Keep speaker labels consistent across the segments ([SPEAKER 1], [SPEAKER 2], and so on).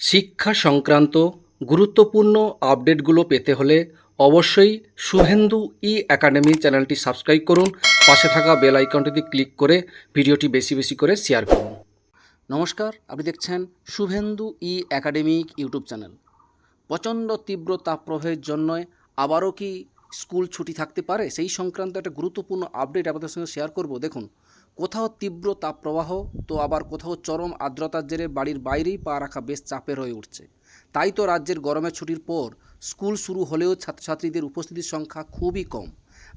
[SPEAKER 1] শিক্ষা সংক্রান্ত গুরুত্বপূর্ণ আপডেটগুলো পেতে হলে অবশ্যই শুভেন্দু ই একাডেমি চ্যানেলটি সাবস্ক্রাইব করুন। পাশে থাকা বেল আইকনটিতে ক্লিক করে ভিডিওটি বেশি বেশি করে শেয়ার করুন। নমস্কার, আপনি দেখছেন শুভেন্দু ই একাডেমিক ইউটিউব চ্যানেল। প্রচণ্ড তীব্র তাপপ্রবাহের জন্য আবারও কি স্কুল ছুটি থাকতে পারে, সেই সংক্রান্ত একটা গুরুত্বপূর্ণ আপডেট আপনাদের সঙ্গে শেয়ার করব। দেখুন, কোথাও তীব্র তাপপ্রবাহ, তো আবার কোথাও চরম আর্দ্রতার জেরে বাড়ির বাইরেই পা রাখা বেশ চাপের হয়ে উঠছে। তাই তো রাজ্যের গরমের ছুটির পর স্কুল শুরু হলেও ছাত্রছাত্রীদের উপস্থিতির সংখ্যা খুবই কম।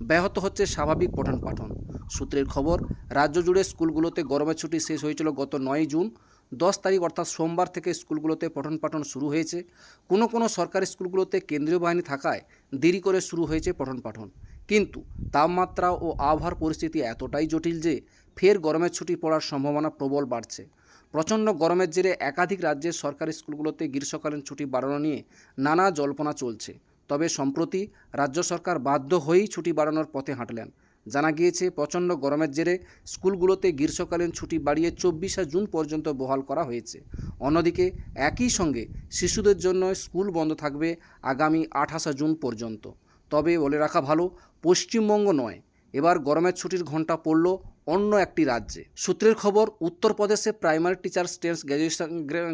[SPEAKER 1] ব্যাহত হচ্ছে স্বাভাবিক পঠন পাঠন। সূত্রের খবর, রাজ্য জুড়ে স্কুলগুলোতে গরমের ছুটি শেষ হয়েছিল গত 9 জুন। 10 তারিখ অর্থাৎ সোমবার থেকে স্কুলগুলোতে পঠন পাঠন শুরু হয়েছে। কোনো কোনো সরকারি স্কুলগুলোতে কেন্দ্রীয় বাহিনী থাকায় দেরি করে শুরু হয়েছে পঠন পাঠন। কিন্তু তাপমাত্রা ও আবহাওয়ার পরিস্থিতি এতটাই জটিল যে ফের গরমের ছুটি পড়ার সম্ভাবনা প্রবল বাড়ছে। প্রচণ্ড গরমের জেরে একাধিক রাজ্যের সরকারি স্কুলগুলোতে গ্রীষ্মকালীন ছুটি বাড়ানো নিয়ে নানা জল্পনা চলছে। তবে সম্প্রতি রাজ্য সরকার বাধ্য হয়েই ছুটি বাড়ানোর পথে হাঁটলেন। জানা গিয়েছে, প্রচণ্ড গরমের জেরে স্কুলগুলোতে গ্রীষ্মকালীন ছুটি বাড়িয়ে 24শে জুন পর্যন্ত বহাল করা হয়েছে। অন্যদিকে একই সঙ্গে শিশুদের জন্য স্কুল বন্ধ থাকবে আগামী 28শে জুন পর্যন্ত। তবে বলে রাখা ভালো, পশ্চিমবঙ্গ নয়, এবার গরমের ছুটির ঘণ্টা পড়ল অন্য একটি রাজ্যে। সূত্রের খবর, উত্তরপ্রদেশে প্রাইমারি টিচার স্টুডেন্টস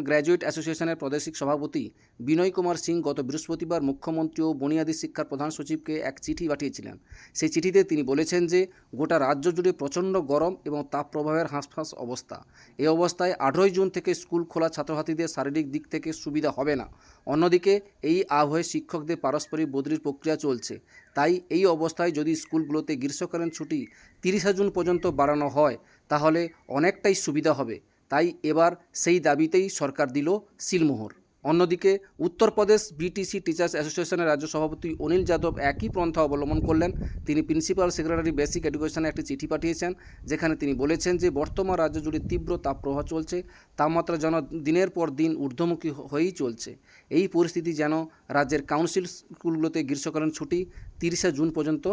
[SPEAKER 1] গ্র্যাজুয়েট অ্যাসোসিয়েশনের প্রাদেশিক সভাপতি বিনয় কুমার সিং গত বৃহস্পতিবার মুখ্যমন্ত্রী ও বুনিয়াদী শিক্ষার প্রধান সচিবকে এক চিঠি পাঠিয়েছিলেন। সেই চিঠিতে তিনি বলেছেন যে গোটা রাজ্য জুড়ে প্রচণ্ড গরম এবং তাপপ্রবাহের হাঁসফাঁস অবস্থা। এই অবস্থায় 18 জুন থেকে স্কুল খোলা ছাত্রছাত্রীদের শারীরিক দিক থেকে সুবিধা হবে না। অন্যদিকে এই আবহে শিক্ষকদের পারস্পরিক বদলির প্রক্রিয়া চলছে। তাই এই অবস্থায় যদি স্কুলগুলোতে গ্রীষ্মকালীন ছুটি 30শে জুন পর্যন্ত বাড়ানো হয় তাহলে অনেকটাই সুবিধা হবে। তাই এবার সেই দাবিতেই সরকার দিল সিলমোহর। অন্যদিকে উত্তরপ্রদেশ বিটিসি টিচার্স অ্যাসোসিয়েশনের রাজ্য সভাপতি অনিল যাদব একই পন্থা অবলম্বন করলেন। তিনি প্রিন্সিপাল সেক্রেটারি বেসিক এডুকেশনে একটি চিঠি পাঠিয়েছেন, যেখানে তিনি বলেছেন যে বর্তমান রাজ্য জুড়ে তীব্র তাপপ্রবাহ চলছে। তাপমাত্রা যেন দিনের পর দিন ঊর্ধ্বমুখী হয়েই চলছে। এই পরিস্থিতি যেন রাজ্যের কাউন্সিল স্কুলগুলোতে গ্রীষ্মকালীন ছুটি 30শে জুন পর্যন্ত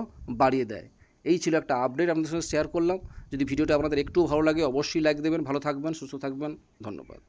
[SPEAKER 1] বাড়িয়ে দেয়। এই ছিল একটা আপডেট আপনাদের সঙ্গে শেয়ার করলাম। যদি ভিডিওটা আপনাদের একটু ভালো লাগে অবশ্যই লাইক দেবেন। ভালো থাকবেন, সুস্থ থাকবেন। ধন্যবাদ।